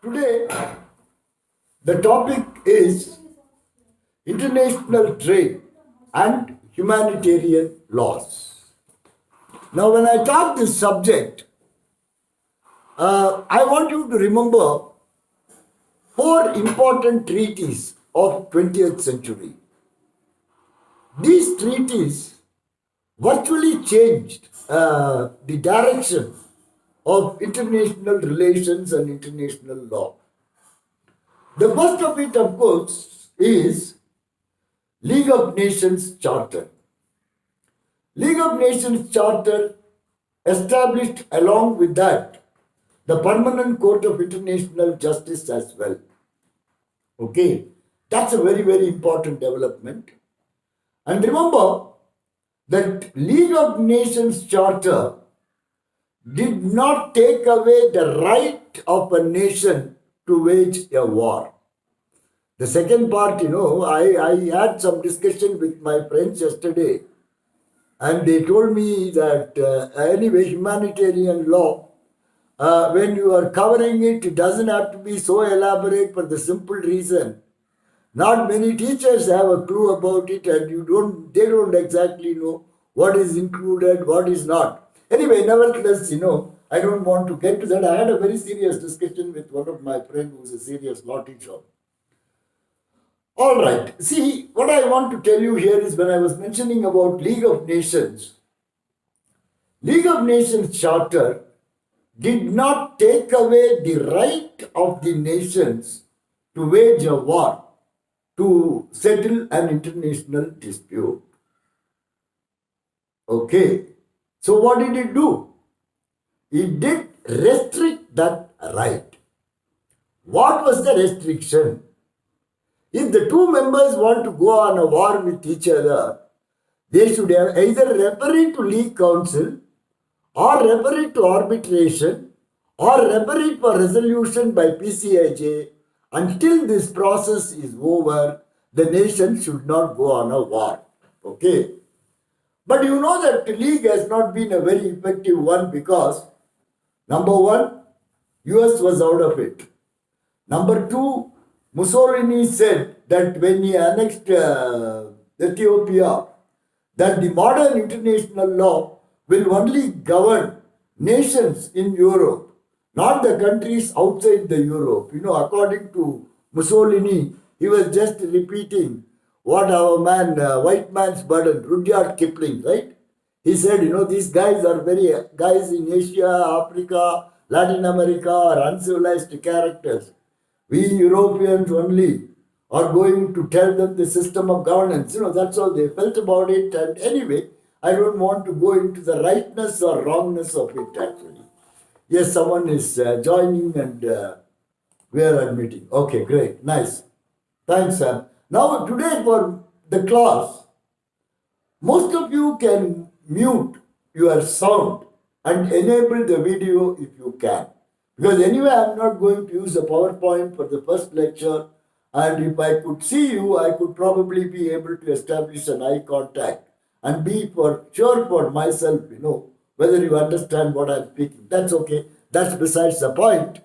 Today, the topic is international trade and humanitarian laws. Now, when I talk this subject, I want you to remember four important treaties of 20th century. These treaties virtually changed the direction of international relations and international law. The first of it, of course, is League of Nations Charter. League of Nations Charter established along with that the Permanent Court of International Justice as well. Okay, that's a very, very important development. And remember that League of Nations Charter did not take away the right of a nation to wage a war. The second part, I had some discussion with my friends yesterday, and they told me that anyway, humanitarian law, when you are covering it, it doesn't have to be so elaborate for the simple reason. Not many teachers have a clue about it, and they don't exactly know what is included, what is not. Anyway, nevertheless, I don't want to get to that. I had a very serious discussion with one of my friends who's a serious law teacher. All right. See, what I want to tell you here is when I was mentioning about League of Nations Charter did not take away the right of the nations to wage a war, to settle an international dispute. Okay. So what did it do? It did restrict that right. What was the restriction? If the two members want to go on a war with each other, they should have either refer it to League Council or refer it to arbitration or refer it for resolution by PCIJ. Until this process is over, the nation should not go on a war. Okay. But you know that the League has not been a very effective one because, number one, US was out of it. Number two, Mussolini said that when he annexed Ethiopia, that the modern international law will only govern nations in Europe, not the countries outside the Europe. According to Mussolini, he was just repeating what our man, white man's burden, Rudyard Kipling, right? He said, these guys are guys in Asia, Africa, Latin America are uncivilized characters. We Europeans only are going to tell them the system of governance. That's how they felt about it. And anyway, I don't want to go into the rightness or wrongness of it actually. Yes, someone is joining and we are admitting. Okay, great, nice. Thanks, Sam. Now, today for the class, most of you can mute your sound and enable the video if you can. Because anyway, I'm not going to use a PowerPoint for the first lecture. And if I could see you, I could probably be able to establish an eye contact and be for sure for myself, whether you understand what I'm speaking. That's okay. That's besides the point.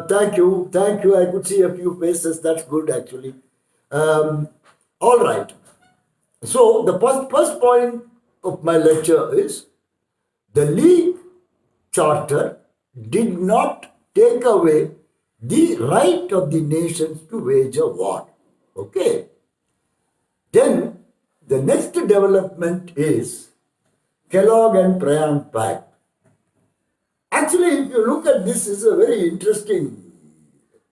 Thank you. I could see a few faces. That's good, actually. All right. So the first point of my lecture is the League Charter did not take away the right of the nations to wage a war. Okay. Then the next development is Kellogg and Bryan Pact. Actually, if you look at this, is a very interesting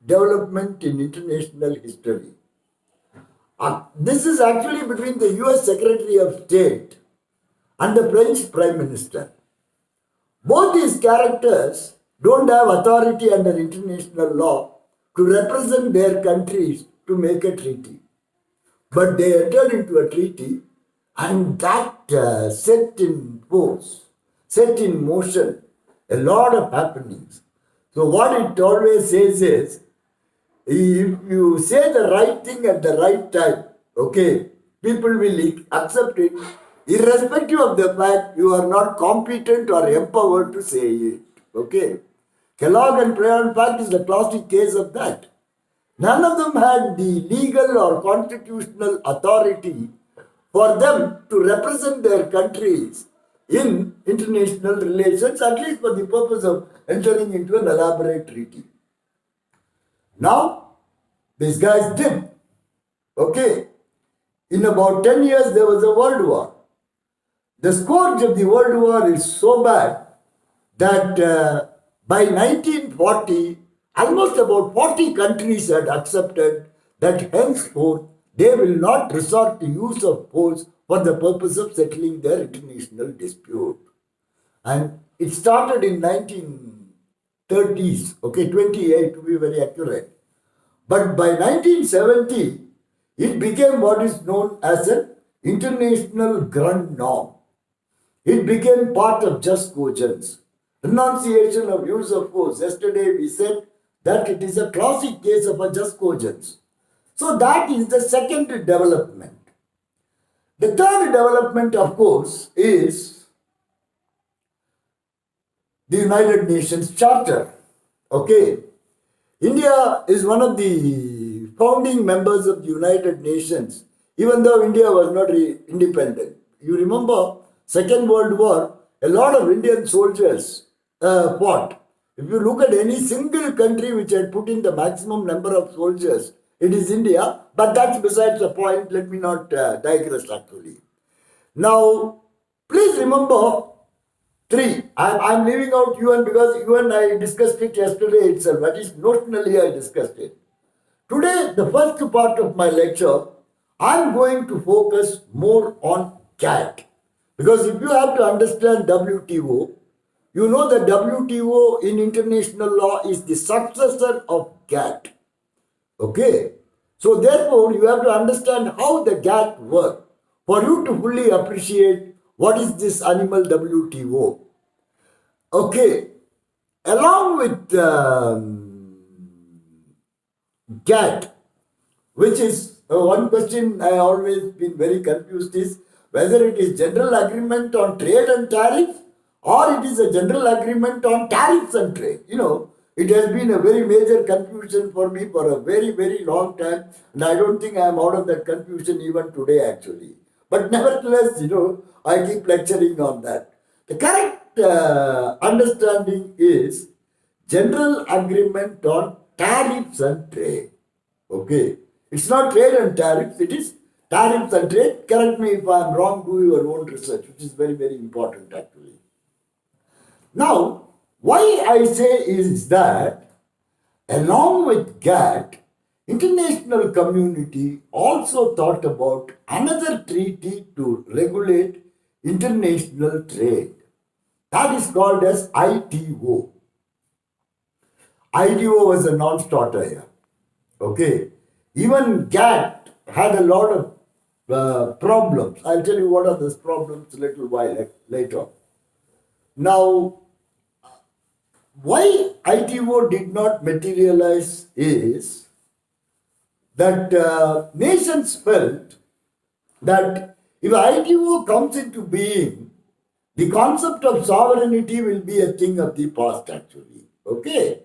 development in international history. This is actually between the US Secretary of State and the French Prime Minister. Both these characters don't have authority under international law to represent their countries to make a treaty. But they entered into a treaty and that set in force, set in motion a lot of happenings. So what it always says is, if you say the right thing at the right time, okay, people will accept it, irrespective of the fact you are not competent or empowered to say it. Okay. Kellogg and Prayon Pact is the classic case of that. None of them had the legal or constitutional authority for them to represent their countries in international relations, at least for the purpose of entering into an elaborate treaty. Now, these guys did. Okay. In about 10 years, there was a world war. The scourge of the world war is so bad that by 1940, almost about 40 countries had accepted that henceforth they will not resort to use of force for the purpose of settling their international dispute. And it started in 1930s, okay, 28 to be very accurate. But by 1970, it became what is known as an international grand norm. It became part of just cogence. Renunciation of use of force. Yesterday we said that it is a classic case of a just cogence. So that is the second development. The third development, of course, is the United Nations Charter. Okay. India is one of the founding members of the United Nations, even though India was not independent. You remember, Second World War, a lot of Indian soldiers fought. If you look at any single country which had put in the maximum number of soldiers, it is India, but that's besides the point. Let me not digress actually. Now, please remember three. I'm leaving out UN because UN I discussed it yesterday itself. That is, notionally I discussed it. Today, the first part of my lecture, I'm going to focus more on GATT. Because if you have to understand WTO, you know that WTO in international law is the successor of GATT. Okay? So therefore, you have to understand how the GATT works for you to fully appreciate what is this animal WTO. Okay? Along with GATT, which is one question I always been very confused is whether it is general agreement on trade and tariffs or it is a general agreement on tariffs and trade. You know, it has been a very major confusion for me for a very, very long time, and I don't think I am out of that confusion even today actually. But nevertheless, you know, I keep lecturing on that. The correct understanding is general agreement on tariffs and trade. Okay. It's not trade and tariffs, it is tariffs and trade. Correct me if I am wrong, do your own research, which is very, very important actually. Now, why I say is that along with GATT, international community also thought about another treaty to regulate international trade. That is called as ITO. ITO was a non-starter here. Okay. Even GATT had a lot of problems. I'll tell you what are those problems a little while later. Now, why ITO did not materialize is that nations felt that if ITO comes into being, the concept of sovereignty will be a thing of the past actually. Okay.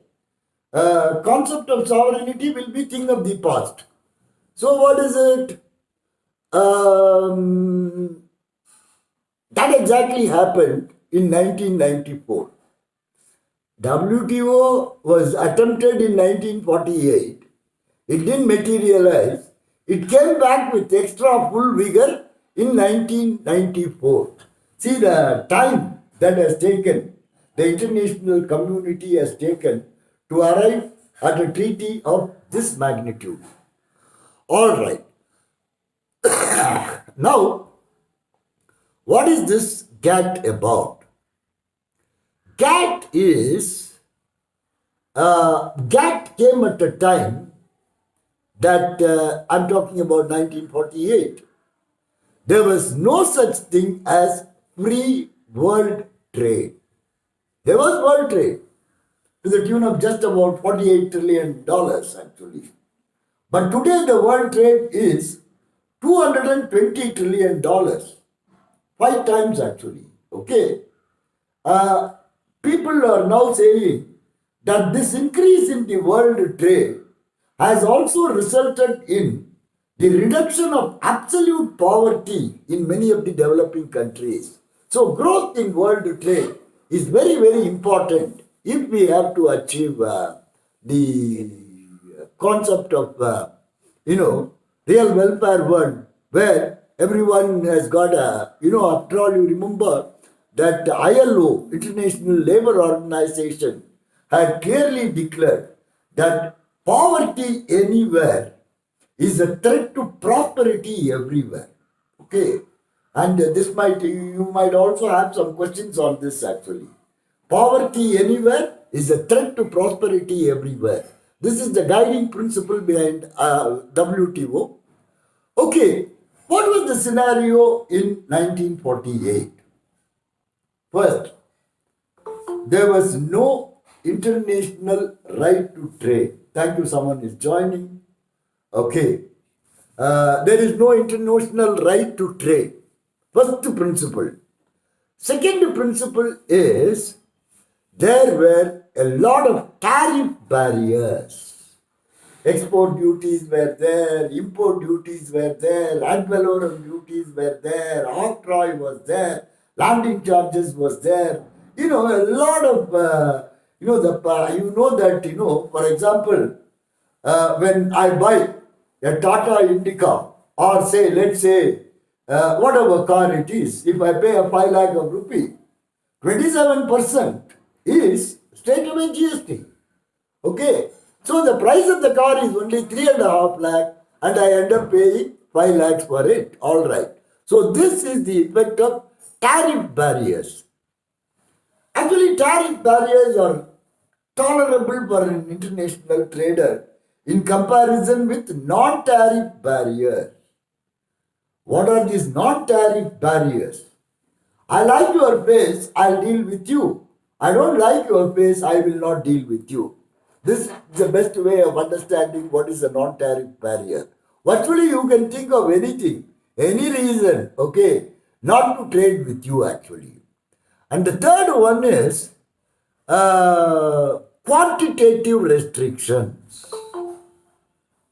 Concept of sovereignty will be thing of the past. So what is it? That exactly happened in 1994. WTO was attempted in 1948. It didn't materialize. It came back with extra full vigor in 1994. See the time that has taken, the international community has taken to arrive at a treaty of this magnitude. All right. Now, what is this GATT about? GATT came at a time that I'm talking about 1948. There was no such thing as free world trade. There was world trade to the tune of just about $48 trillion actually. But today the world trade is $220 trillion. 5 times actually. Okay. People are now saying that this increase in the world trade has also resulted in the reduction of absolute poverty in many of the developing countries. So, growth in world trade is very, very important if we have to achieve the concept of, real welfare world where everyone has got a, after all, you remember that ILO, International Labour Organization, had clearly declared that poverty anywhere is a threat to prosperity everywhere. Okay, and this might, you might also have some questions on this actually. Poverty anywhere is a threat to prosperity everywhere. This is the guiding principle behind WTO. Okay, what was the scenario in 1948? First, there was no international right to trade. Thank you, someone is joining. Okay. There is no international right to trade. First principle. Second principle is there were a lot of tariff barriers. Export duties were there, import duties were there, ad valorem duties were there, octroi was there, landing charges was there. A lot of, for example, when I buy a Tata Indica or say, let's say, whatever car it is, if I pay a 5 lakh of rupee, 27% is straight away GST. Okay. So the price of the car is only 3.5 lakh and I end up paying 5 lakhs for it. All right. So this is the effect of tariff barriers. Actually, tariff barriers are tolerable for an international trader in comparison with non-tariff barriers. What are these non-tariff barriers? I like your face, I'll deal with you. I don't like your face, I will not deal with you. This is the best way of understanding what is a non-tariff barrier. Virtually you can think of anything, any reason, okay, not to trade with you actually. And the third one is quantitative restrictions.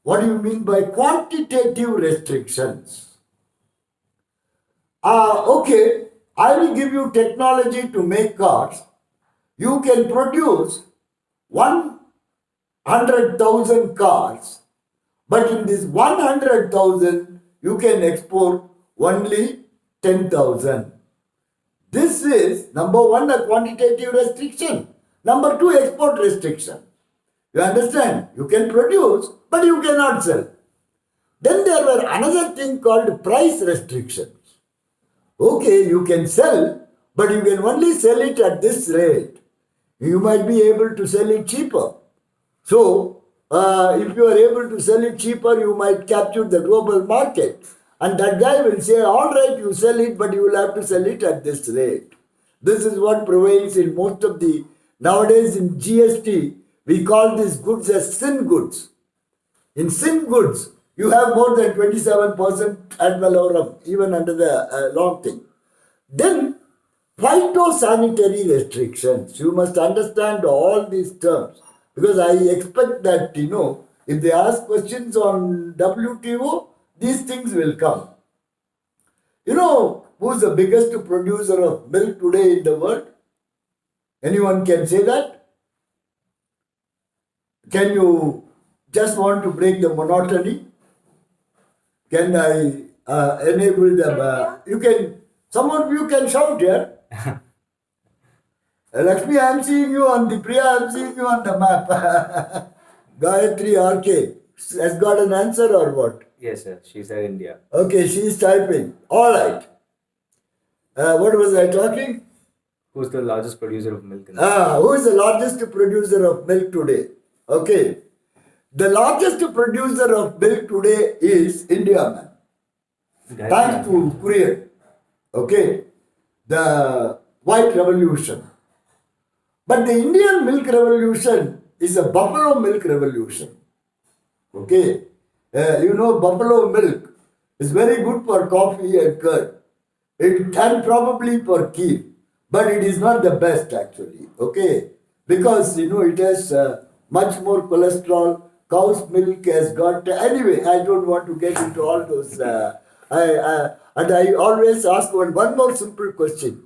What do you mean by quantitative restrictions? Okay, I will give you technology to make cars. You can produce 100,000 cars, but in this 100,000, you can export only 10,000. This is number one, a quantitative restriction. Number two, export restriction. You understand? You can produce, but you cannot sell. Then there were another thing called price restrictions. Okay, you can sell, but you can only sell it at this rate. You might be able to sell it cheaper. So, if you are able to sell it cheaper, you might capture the global market. And that guy will say, all right, you sell it, but you will have to sell it at this rate. This is what prevails in most of the, nowadays in GST, we call these goods as sin goods. In sin goods, you have more than 27% ad valorem, even under the long thing. Then, phytosanitary restrictions. You must understand all these terms. Because I expect that, if they ask questions on WTO, these things will come. Who is the biggest producer of milk today in the world? Anyone can say that? Can you just want to break the monotony? Can I enable them? Some of you can shout here. Lakshmi, I am seeing you on the Priya, I am seeing you on the map. Gayatri RK has got an answer or what? Yes, sir. She said India. Okay, she is typing. All right. What was I talking? Who's the largest producer of milk in the Who is the largest producer of milk today? Okay. The largest producer of milk today is India, man. Thanks to Korea. Okay. The White Revolution. But the Indian milk revolution is a buffalo milk revolution. Okay. Buffalo milk is very good for coffee and curd. It can probably for kheer, but it is not the best actually. Okay. because it has much more cholesterol. Cow's milk has got anyway. I don't want to get into all those. And I always ask one more simple question: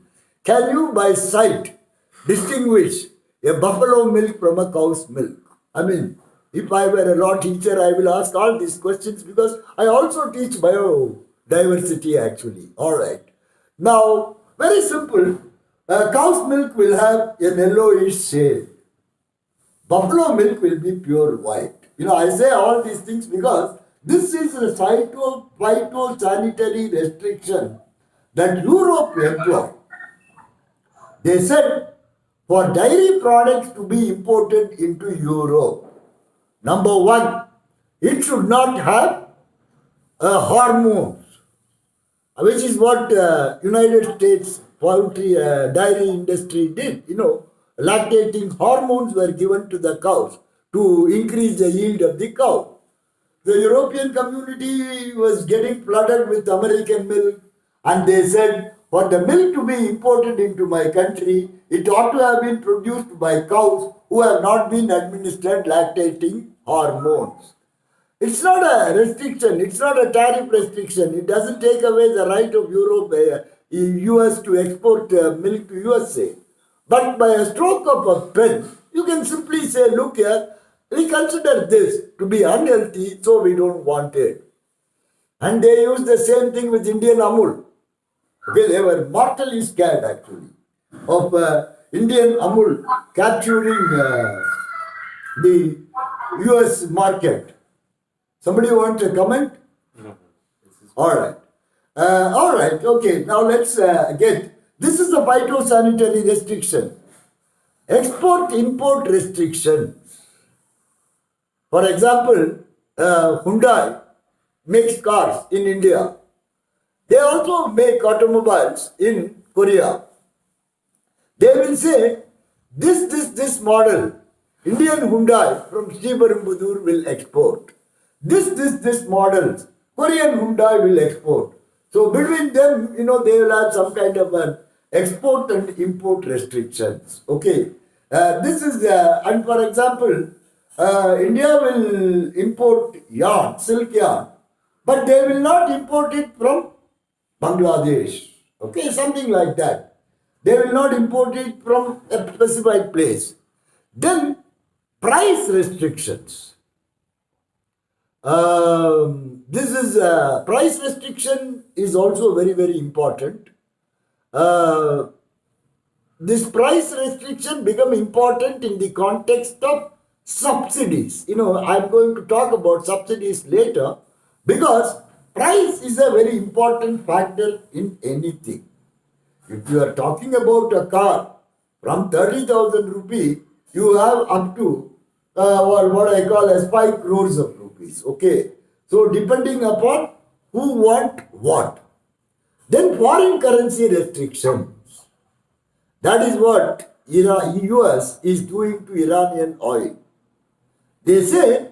can you, by sight, distinguish a buffalo milk from a cow's milk? I mean, if I were a law teacher, I will ask all these questions because I also teach biodiversity actually. All right. Now, very simple. Cow's milk will have an yellowish shade. Buffalo milk will be pure white. I say all these things because this is a phytosanitary restriction that Europe employed. They said for dairy products to be imported into Europe, number one, it should not have hormones, which is what United States poultry dairy industry did. Lactating hormones were given to the cows to increase the yield of the cow. The European community was getting flooded with American milk, and they said, for the milk to be imported into my country, it ought to have been produced by cows who have not been administered lactating hormones. It's not a restriction, it's not a tariff restriction. It doesn't take away the right of Europe, US to export milk to USA. But by a stroke of a pen, you can simply say, look here, we consider this to be unhealthy, so we don't want it. And they use the same thing with Indian Amul. Okay, they were mortally scared actually of Indian Amul capturing the US market. Somebody wants a comment? No. All right, okay. Now let's get, this is the phytosanitary restriction. Export-import restriction. For example, Hyundai makes cars in India. They also make automobiles in Korea. They will say, this model, Indian Hyundai from Sriperumbudur will export. This models, Korean Hyundai will export. So between them, they will have some kind of an export and import restrictions. Okay. This is, and for example, India will import yarn, silk yarn, but they will not import it from Bangladesh. Okay, something like that. They will not import it from a specified place. Then, price restrictions. This is price restriction is also very, very important. This price restriction become important in the context of subsidies. I'm going to talk about subsidies later because price is a very important factor in anything. If you are talking about a car from 30,000 rupee, you have up to or what I call as 5 crores of rupees. Okay. So depending upon who want what. Then foreign currency restrictions. That is what US is doing to Iranian oil. They say,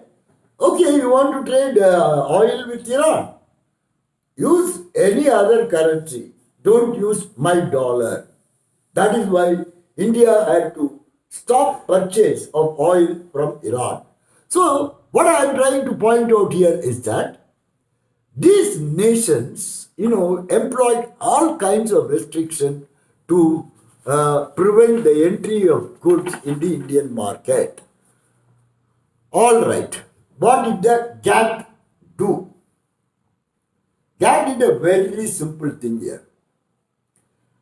okay, you want to trade oil with Iran. Use any other currency. Don't use my dollar. That is why India had to stop purchase of oil from Iran. So, what I am trying to point out here is that these nations, employed all kinds of restriction to prevent the entry of goods in the Indian market. All right. What did the GATT do? GATT did a very simple thing here.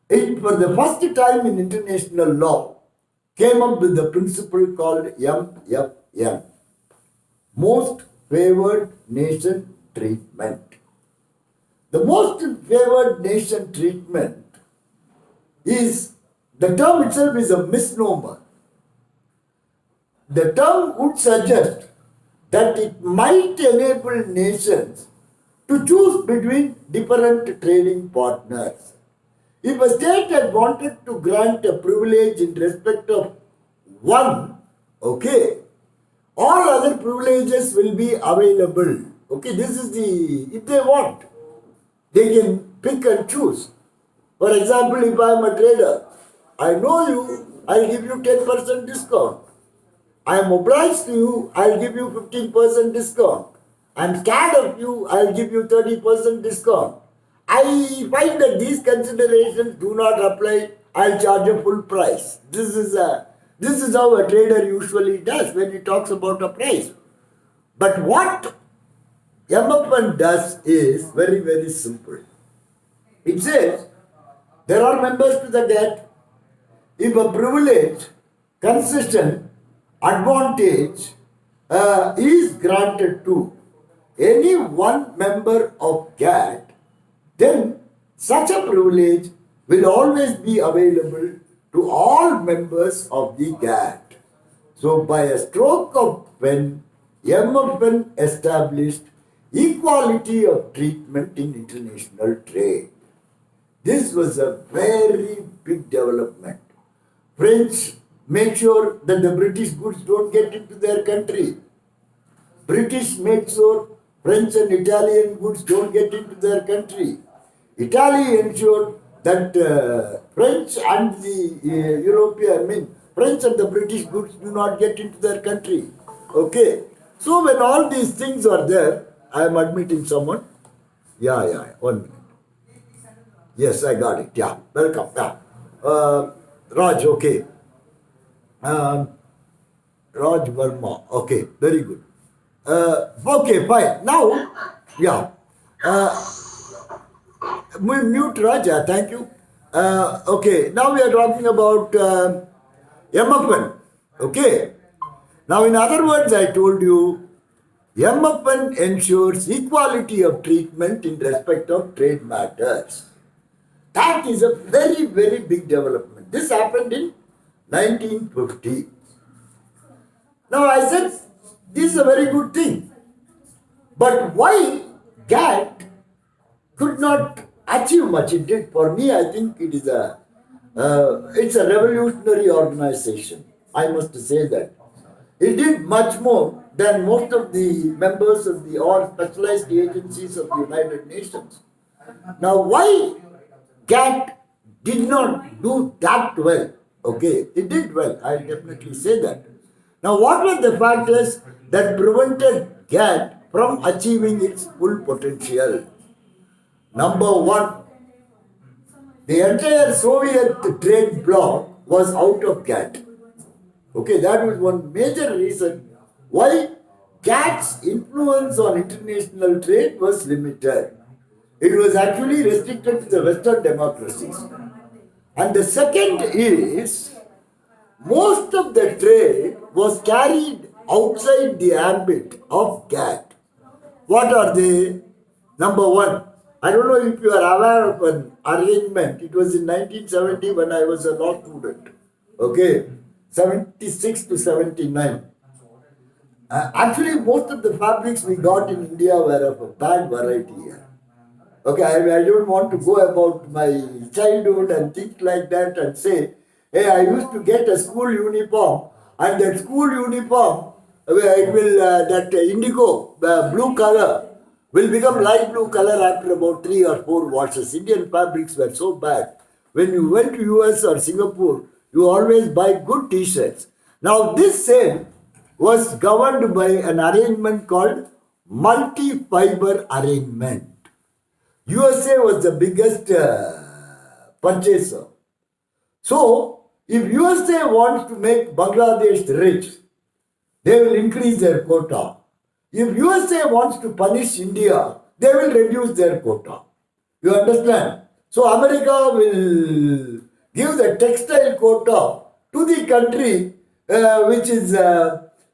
It, for the first time in international law, came up with the principle called MFN, Most Favored Nation Treatment. The most favored nation treatment is, the term itself is a misnomer. The term would suggest that it might enable nations to choose between different trading partners. If a state had wanted to grant a privilege in respect of one, okay, all other privileges will be available. Okay, this is if they want, they can pick and choose. For example, if I am a trader, I know you I'll give you 10% discount. I am obliged to you, I'll give you 15% discount. I'm scared of you, I'll give you 30% discount. I find that these considerations do not apply, I'll charge a full price. This is how a trader usually does when he talks about a price. But what MFN does is very, very simple. It says there are members to the debt. If a privilege, concession, advantage is granted to any one member of GATT, then such a privilege will always be available to all members of the GATT. So, by a stroke of pen, MFN established equality of treatment in international trade. This was a very big development. French make sure that the British goods don't get into their country. British make sure French and Italian goods don't get into their country. Italy ensured that French and the French and the British goods do not get into their country. Okay. So when all these things are there, I am admitting someone. Yeah. 1 minute. Yes, I got it. Yeah, welcome. Yeah. Raj, okay. Raj Verma. Okay, very good. Okay, fine. Now, yeah. Mute Raja, thank you. Okay, now we are talking about MFN. Okay. Now, in other words, I told you, MFN ensures equality of treatment in respect of trade matters. That is a very, very big development. This happened in 1950. Now I said, this is a very good thing. But why GATT could not achieve much? It did. For me, I think it's a revolutionary organization. I must say that. It did much more than most of the members of the all specialized agencies of the United Nations. Now, why GATT did not do that well? Okay, it did well. I'll definitely say that. Now, what were the factors that prevented GATT from achieving its full potential? Number one, the entire Soviet trade bloc was out of GATT. Okay, that was one major reason why GATT's influence on international trade was limited. It was actually restricted to the Western democracies. And the second is, most of the trade was carried outside the ambit of GATT. What are they? Number one, I don't know if you are aware of an arrangement. It was in 1970 when I was a law student. Okay, 76 to 79. Actually, most of the fabrics we got in India were of a bad variety here. Okay, I don't want to go about my childhood and things like that and say, hey, I used to get a school uniform, and that school uniform, that indigo, blue color, will become light blue color after about 3 or 4 washes. Indian fabrics were so bad. When you went to US or Singapore, you always buy good t-shirts. Now this sale was governed by an arrangement called multi-fiber arrangement. USA was the biggest purchaser. So, if USA wants to make Bangladesh rich, they will increase their quota. If USA wants to punish India, they will reduce their quota. You understand? So, America will give the textile quota to the country which is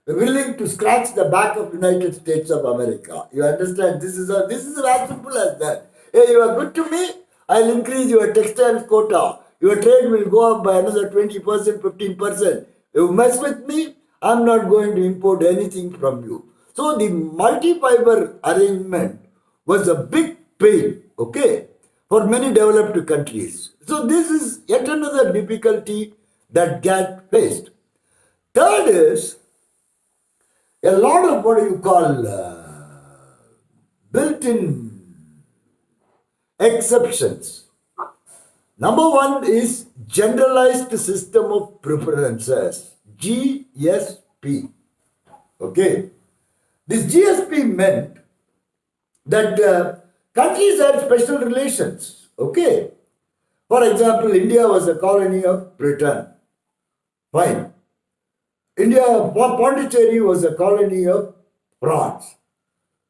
willing to scratch the back of United States of America. You understand? This is as simple as that. Hey, you are good to me, I'll increase your textile quota. Your trade will go up by another 20%, 15%. You mess with me, I'm not going to import anything from you. So the multi-fiber arrangement was a big pain, okay, for many developed countries. So this is yet another difficulty that GATT faced. Third is a lot of what you call built-in exceptions. Number one is Generalized System of Preferences, GSP. Okay. This GSP meant that countries had special relations. Okay. For example, India was a colony of Britain. Fine. Pondicherry was a colony of France.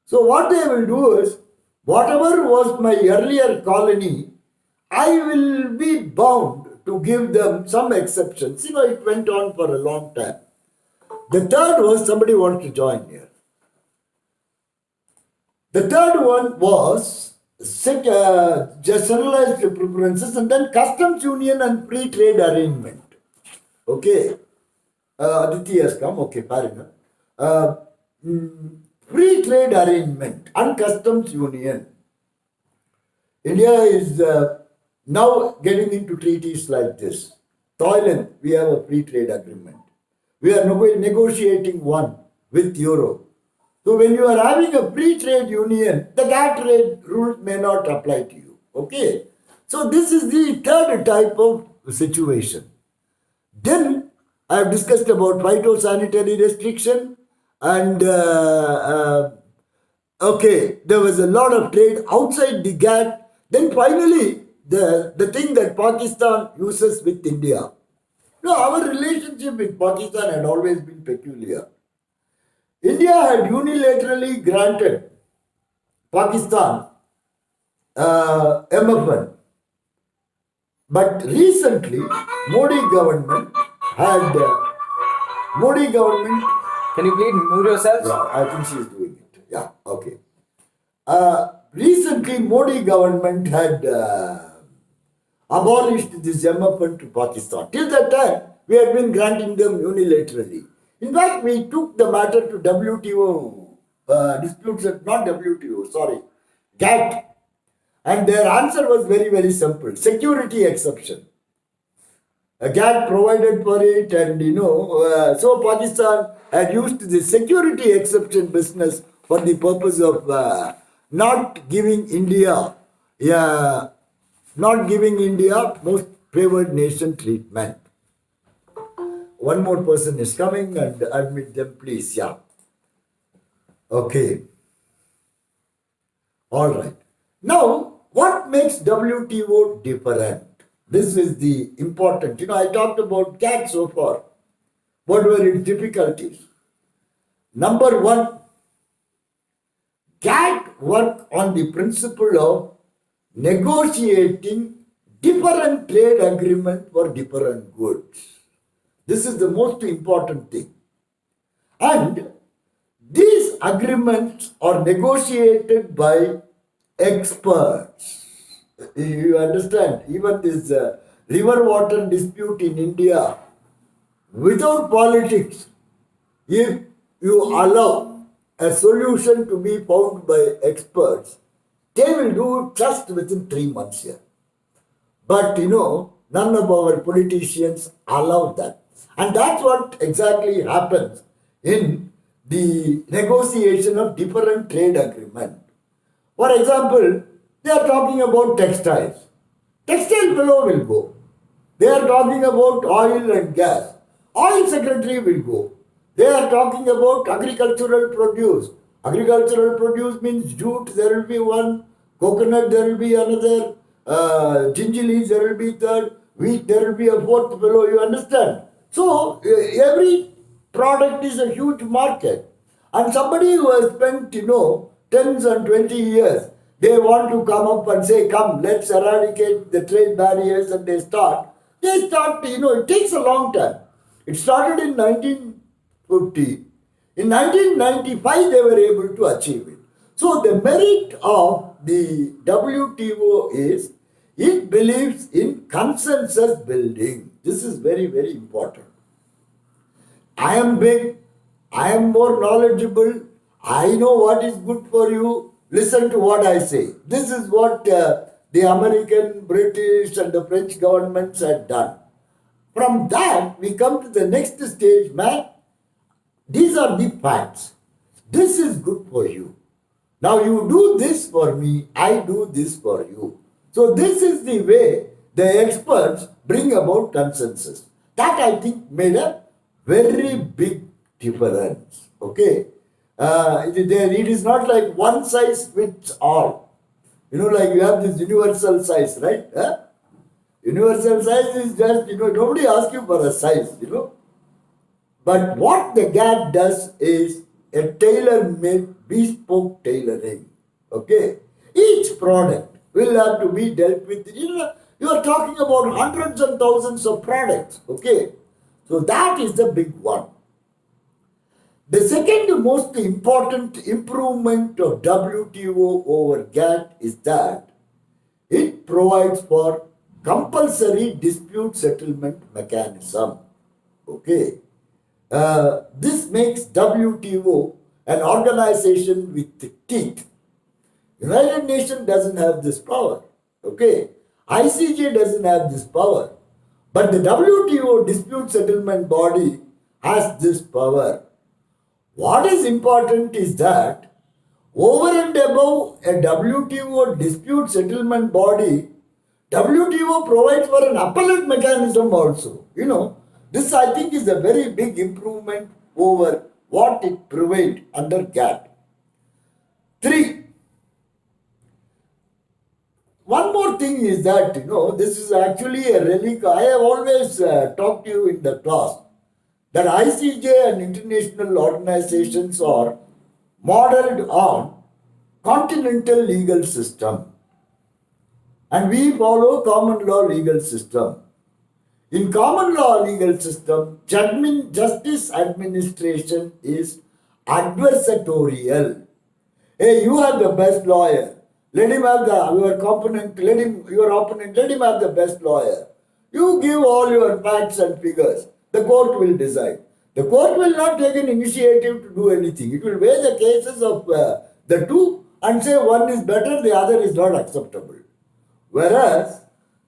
So what they will do is, whatever was my earlier colony, I will be bound to give them some exceptions. It went on for a long time. The third was somebody wants to join here. The third one was generalized preferences and then customs union and free trade arrangement. Okay. Aditi has come. Okay, Parina. Free trade arrangement and customs union. India is now getting into treaties like this. Thailand, we have a free trade agreement. We are negotiating one with Europe. So when you are having a free trade union, the GATT trade rules may not apply to you. Okay? So this is the third type of situation. Then I have discussed about phytosanitary restriction and okay, there was a lot of trade outside the GATT. Then finally, the thing that Pakistan uses with India. Our relationship with Pakistan had always been peculiar. India had unilaterally granted Pakistan MFN. But recently, Modi government had... Can you please move yourself? Yeah, I think she is doing it. Yeah, okay. Recently, Modi government had abolished this MFN to Pakistan. Till that time, we had been granting them unilaterally. In fact, we took the matter to WTO disputes, not WTO, sorry, GATT. And their answer was very, very simple. Security exception. A GATT provided for it, and so Pakistan had used the security exception business for the purpose of not giving India most favored nation treatment. One more person is coming, and admit them, please. Yeah. Okay. All right. Now, what makes WTO different? This is the important. I talked about GATT so far. What were its difficulties? Number one, GATT worked on the principle of negotiating different trade agreement for different goods. This is the most important thing. And these agreements are negotiated by experts. You understand? Even this river water dispute in India, without politics, if you allow a solution to be found by experts, they will do it just within 3 months here. But none of our politicians allow that. And that's what exactly happens in the negotiation of different trade agreement. For example, they are talking about textiles. Textile fellow will go. They are talking about oil and gas. Oil secretary will go. They are talking about agricultural produce. Agricultural produce means jute, there will be one. Coconut, there will be another. Ginger leaves, there will be third. Wheat, there will be a fourth fellow. You understand? So, every product is a huge market. And somebody who has spent, 10s and 20 years, they want to come up and say, come, let's eradicate the trade barriers, and they start, it takes a long time. It started in 1950. In 1995, they were able to achieve it. So the merit of the WTO is, it believes in consensus building. This is very, very important. I am big, I am more knowledgeable, I know what is good for you, listen to what I say. This is what the American, British and the French governments had done. From that, we come to the next stage, man. These are the facts. This is good for you. Now you do this for me, I do this for you. So this is the way the experts bring about consensus. That I think made a very big difference. Okay, it is not like one size fits all. You know, like you have this universal size, right? Huh? Universal size is just, nobody asks you for a size. But what the GAT does is a tailor-made bespoke tailoring. Okay? Each product will have to be dealt with. You are talking about hundreds and thousands of products. Okay? So that is the big one. The second most important improvement of WTO over GATT is that it provides for compulsory dispute settlement mechanism. Okay? This makes WTO an organization with teeth. United Nations doesn't have this power. Okay? ICJ doesn't have this power. But the WTO dispute settlement body has this power. What is important is that over and above a WTO dispute settlement body, WTO provides for an appellate mechanism also. This I think is a very big improvement over what it prevailed under GATT. 3. One more thing is that, this is actually a relic. I have always talked to you in the class that ICJ and international organizations are modeled on continental legal system. And we follow common law legal system. In common law legal system, justice administration is adversarial. Hey, you are the best lawyer. Let him have your opponent, let him have the best lawyer. You give all your facts and figures. The court will decide. The court will not take an initiative to do anything. It will weigh the cases of the two and say one is better, the other is not acceptable. Whereas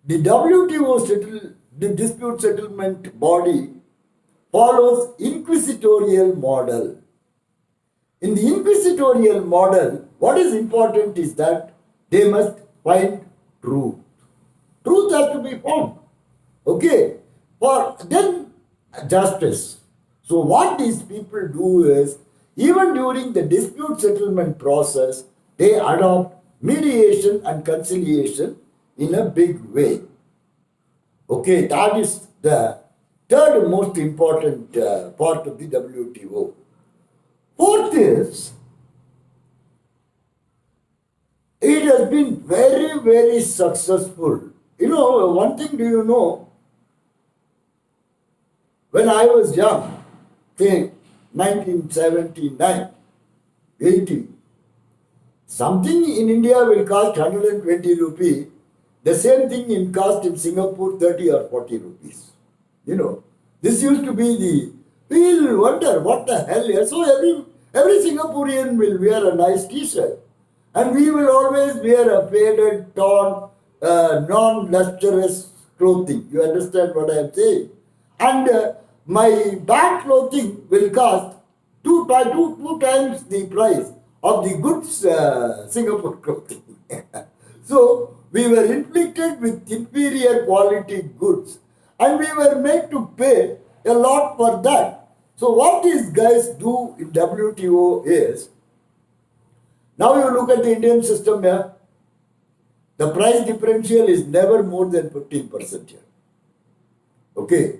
the WTO the dispute settlement body follows inquisitorial model. In the inquisitorial model, what is important is that they must find truth. Truth has to be found. Okay? For then justice. So what these people do is, even during the dispute settlement process, they adopt mediation and conciliation in a big way. Okay, that is the third most important part of the WTO. Fourth is, it has been very, very successful. One thing do you know? When I was young, say 1979, 80, something in India will cost 120 rupees. The same thing in cost in Singapore, 30 or 40 rupees. This used to be we'll wonder what the hell is. So every Singaporean will wear a nice t-shirt. And we will always wear a faded, torn, non-lustrous clothing. You understand what I am saying? And my bad clothing will cost two times the price of the good Singapore clothing. So we were inflicted with inferior quality goods and we were made to pay a lot for that. So what these guys do in WTO is, now you look at the Indian system here, the price differential is never more than 15% here. Okay.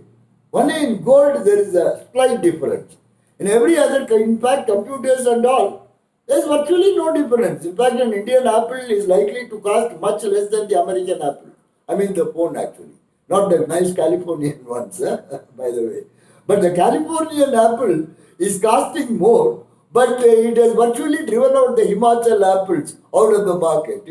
Only in gold there is a slight difference. In every other, in fact, computers and all, there is virtually no difference. In fact, an Indian apple is likely to cost much less than the American apple. I mean the phone actually. Not the nice Californian ones, by the way. But the Californian apple is costing more, but it has virtually driven out the Himachal apples out of the market.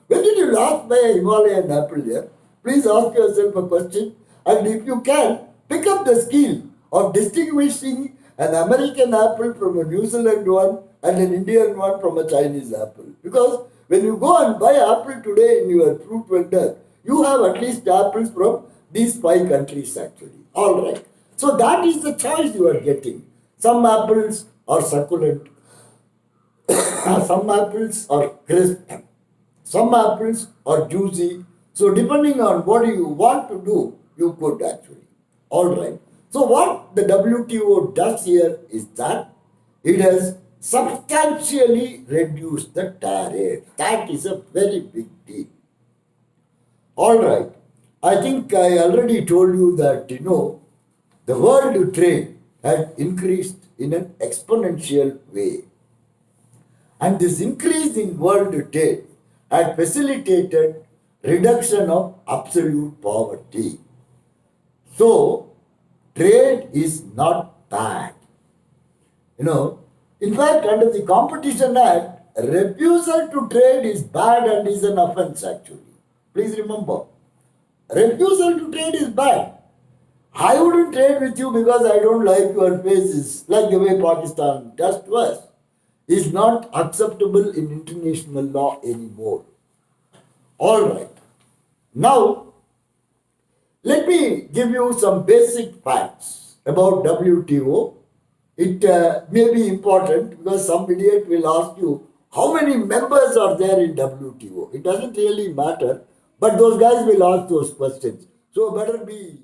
When did you last buy a Himalayan apple here? Please ask yourself a question. And if you can, pick up the skill of distinguishing an American apple from a New Zealand one and an Indian one from a Chinese apple. Because when you go and buy apple today in your fruit vendor, you have at least apples from these 5 countries actually. All right. So that is the choice you are getting. Some apples are succulent. Some apples are crisp. Some apples are juicy. So depending on what you want to do, you could actually. All right. So what the WTO does here is that it has substantially reduced the tariff. That is a very big deal. All right. I think I already told you that, the world trade had increased in an exponential way. And this increase in world trade had facilitated reduction of absolute poverty. So, trade is not bad. In fact, under the Competition Act, refusal to trade is bad and is an offense actually. Please remember, refusal to trade is bad. I wouldn't trade with you because I don't like your faces, like the way Pakistan does to us. Is not acceptable in international law anymore. All right. Now, let me give you some basic facts about WTO. It may be important because some idiot will ask you how many members are there in WTO. It doesn't really matter, but those guys will ask those questions. So better be